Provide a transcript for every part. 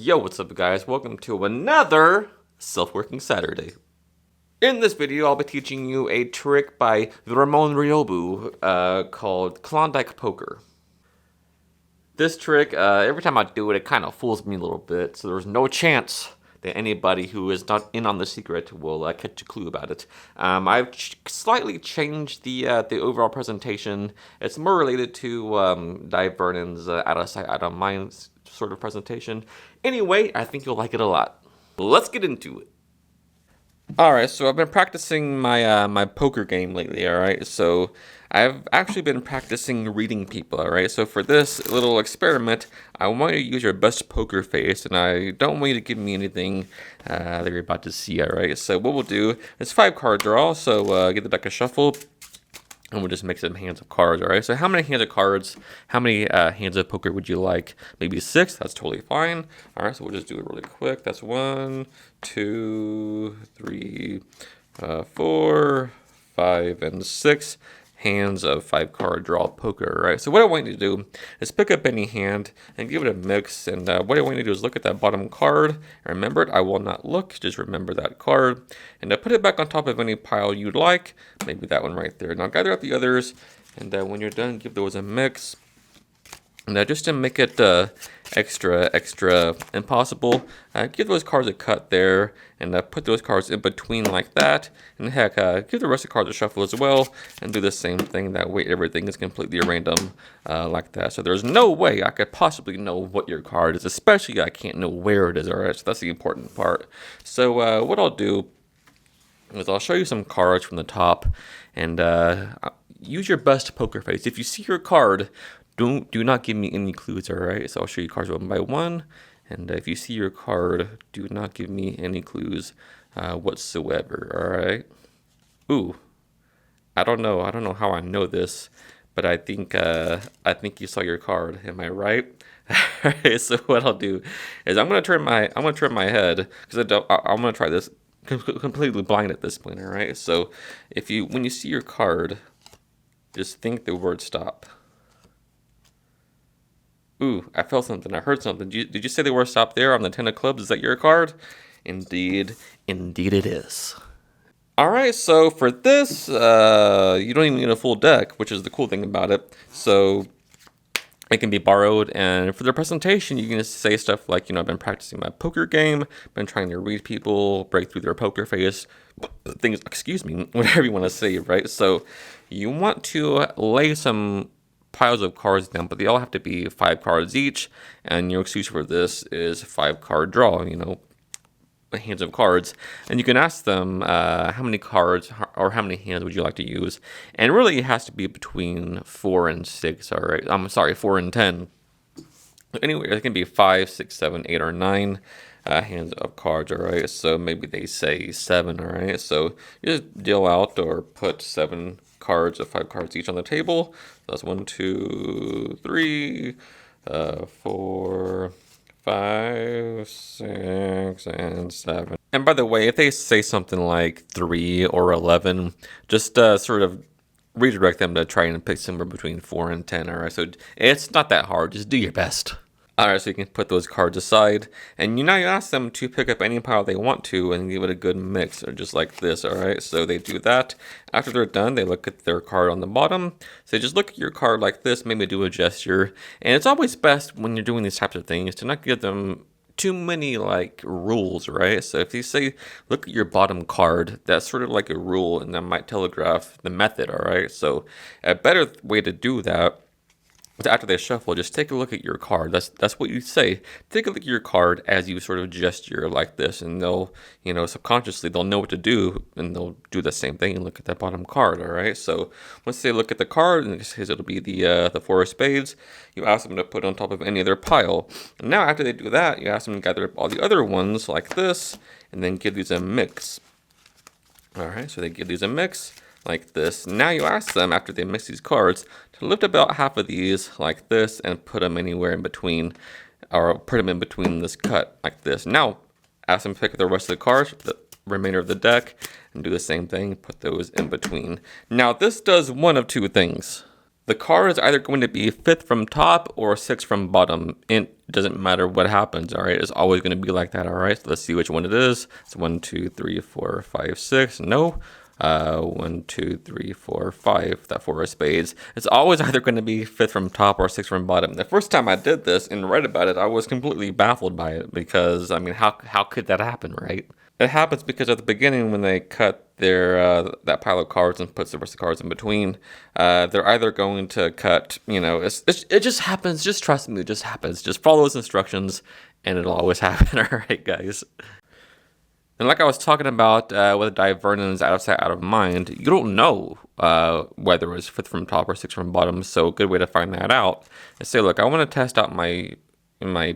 Yo, what's up guys? Welcome to another Self-Working Saturday. In this video, I'll be teaching you a trick by Ramon Ryobu called Klondike Poker. This trick, every time I do it, it kind of fools me a little bit, so there's no chance that anybody who is not in on the secret will catch a clue about it. I've slightly changed the overall presentation. It's more related to Dai Vernon's out of sight, out of mind sort of presentation. Anyway, I think you'll like it a lot. Let's get into it. Alright, so I've been practicing my my poker game lately, alright? So I've actually been practicing reading people, alright? So for this little experiment, I want you to use your best poker face, and I don't want you to give me anything that you're about to see, alright? So what we'll do is 5 card draw, so get the deck a shuffle, and we'll just make some hands of cards, all right? So how many hands of cards, how many hands of poker would you like? Maybe 6, that's totally fine. All right, so we'll just do it really quick. That's 1, 2, 3, 4, 5, and 6 hands of 5 card draw poker, right? So what I want you to do is pick up any hand and give it a mix. And what I want you to do is look at that bottom card. And remember it, I will not look, just remember that card. And put it back on top of any pile you'd like. Maybe that one right there. Now gather up the others, and when you're done, give those a mix. And just to make it extra impossible, give those cards a cut there, and put those cards in between like that. And heck, give the rest of the cards a shuffle as well, and do the same thing. That way everything is completely random like that. So there's no way I could possibly know what your card is, especially I can't know where it is, alright? So that's the important part. So what I'll do is I'll show you some cards from the top, and use your best poker face. If you see your card, do not give me any clues, alright? So I'll show you cards one by one, and if you see your card, do not give me any clues whatsoever, alright? Ooh, I don't know how I know this, but I think you saw your card. Am I right? Alright, so what I'll do is I'm gonna turn my head, because I'm gonna try this completely blind at this point, alright? So when you see your card, just think the word stop. Ooh, I felt something. I heard something. Did you say the word stop there on the 10 of clubs? Is that your card? Indeed it is. Alright, so for this, you don't even need a full deck, which is the cool thing about it. So it can be borrowed, and for the presentation, you can just say stuff like, I've been practicing my poker game, been trying to read people, break through their poker face, things, whatever you want to say, right? So you want to lay some piles of cards down, but they all have to be 5 cards each, and your excuse for this is 5 card draw, hands of cards, and you can ask them how many cards or how many hands would you like to use, and really it has to be between 4 and 6, all right? I'm sorry, 4 and 10. Anyway, it can be 5, 6, 7, 8, or 9 hands of cards, all right? So maybe they say 7, all right? So you just deal out or put 7 cards of 5 cards each on the table. That's 1, 2, 3, 4, 5, 6, and 7. And by the way, if they say something like 3 or 11, just sort of redirect them to try and pick somewhere between 4 and 10. All right, so it's not that hard. Just do your best. All right, so you can put those cards aside, and now you ask them to pick up any pile they want to and give it a good mix, or just like this, all right? So they do that. After they're done, they look at their card on the bottom. So just look at your card like this, maybe do a gesture. And it's always best when you're doing these types of things to not give them too many rules, right? So if you say, look at your bottom card, that's sort of like a rule, and that might telegraph the method, all right? So a better way to do that, after they shuffle, just take a look at your card. That's what you say. Take a look at your card as you sort of gesture like this, and they'll, subconsciously they'll know what to do, and they'll do the same thing and look at that bottom card. All right. So once they look at the card, in this case it'll be the 4 of spades. You ask them to put it on top of any other pile. And now after they do that, you ask them to gather up all the other ones like this, and then give these a mix. All right. So they give these a mix like this. Now you ask them, after they mix these cards, to lift about half of these like this and put them anywhere in between, or put them in between this cut like this. Now ask them to pick up the rest of the cards, the remainder of the deck, and do the same thing, put those in between. Now this does one of two things. The card is either going to be 5th from top or 6th from bottom. It doesn't matter what happens, all right? It's always going to be like that, all right? So let's see which one it is. It's 1, 2, 3, 4, 5, 6. No. 1, 2, 3, 4, 5. That 4 of spades. It's always either going to be 5th from top or 6th from bottom. The first time I did this and read about it, I was completely baffled by it because, I mean, how could that happen, right? It happens because at the beginning when they cut their that pile of cards and puts the rest of the cards in between, they're either going to cut, you know, it just happens. Just trust me, it just happens. Just follow those instructions and it'll always happen. All right, guys. And like I was talking about with divergence out of sight, out of mind, you don't know whether it was 5th from top or 6th from bottom. So a good way to find that out is say, look, I want to test out my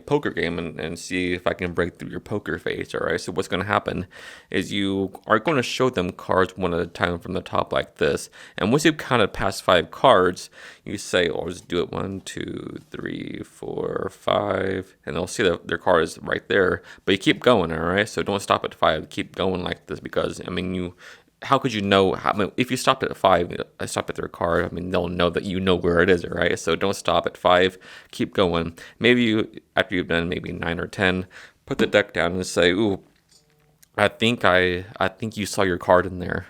poker game and see if I can break through your poker face, all right? So what's going to happen is you are going to show them cards one at a time from the top like this. And once you've counted past 5 cards, you say, oh, just do it 1, 2, 3, 4, 5, and they'll see that their card is right there. But you keep going, all right? So don't stop at 5. Keep going like this because, I mean, how could you know? I mean, if you stopped at 5, I stopped at their card. I mean, they'll know that you know where it is, right? So don't stop at 5. Keep going. Maybe you, after you've done maybe 9 or 10, put the deck down and say, "Ooh, I think you saw your card in there."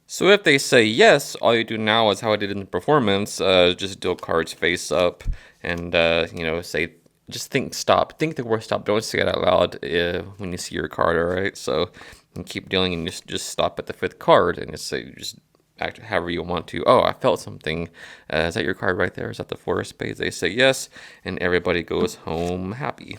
So if they say yes, all you do now is how I did in the performance. Just deal cards face up, and you know, say. Just think stop. Think the word stop. Don't say it out loud when you see your card, all right? So and keep dealing and just stop at the 5th card and just say, just act however you want to. Oh, I felt something. Is that your card right there? Is that the 4 of spades? They say yes, and everybody goes home happy.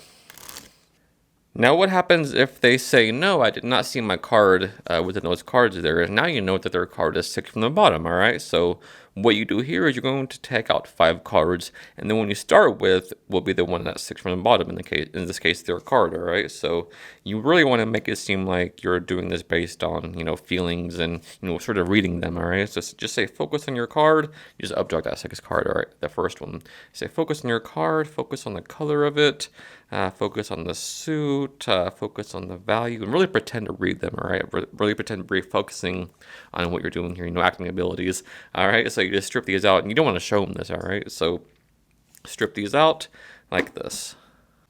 Now, what happens if they say, no, I did not see my card within those cards there? And now you know that their card is 6 from the bottom, all right? So what you do here is you're going to take out 5 cards, and then when you start with will be the one that's 6 from the bottom, in this case, their card, all right? So you really want to make it seem like you're doing this based on, you know, feelings and, you know, sort of reading them, all right? So just say, focus on your card. You just object that 6th card, all right? The first one. Say, focus on your card, focus on the color of it, focus on the suit, focus on the value, and really pretend to read them, all right? Really pretend to be focusing on what you're doing here, you know, acting abilities, all right? So you just strip these out, and you don't want to show them this, all right? So strip these out like this.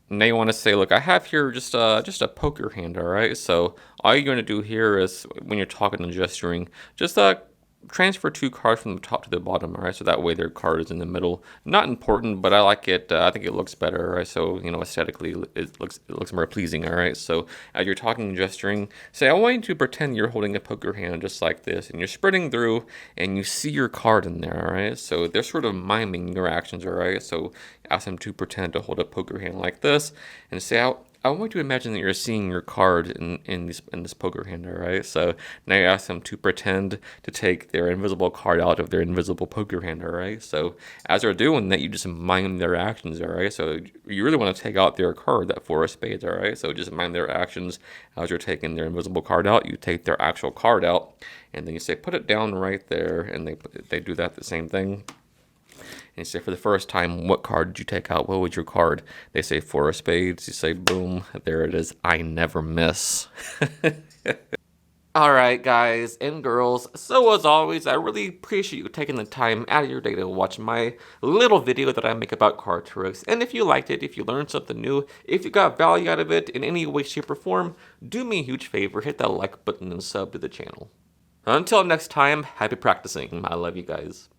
Now you want to say, look, I have here just a poker hand, all right? So all you're going to do here is, when you're talking and gesturing, just transfer 2 cards from the top to the bottom, all right? So that way their card is in the middle. Not important, but I like it. I think it looks better, right? So, you know, aesthetically, it looks more pleasing, all right? So as you're talking and gesturing, say, I want you to pretend you're holding a poker hand just like this, and you're spreading through, and you see your card in there, all right? So they're sort of miming your actions, all right? So ask them to pretend to hold a poker hand like this, and say, I want you to imagine that you're seeing your card in this poker hand, all right? So now you ask them to pretend to take their invisible card out of their invisible poker hand, all right? So as they're doing that, you just mime their actions, all right? So you really want to take out their card, that 4 of spades, all right? So just mime their actions as you're taking their invisible card out. You take their actual card out, and then you say, put it down right there, and they do that the same thing. And you say, for the first time, what card did you take out? What was your card? They say 4 of spades. You say, boom, there it is. I never miss. All right, guys and girls. So as always, I really appreciate you taking the time out of your day to watch my little video that I make about card tricks. And if you liked it, if you learned something new, if you got value out of it in any way, shape, or form, do me a huge favor. Hit that like button and sub to the channel. Until next time, happy practicing. I love you guys.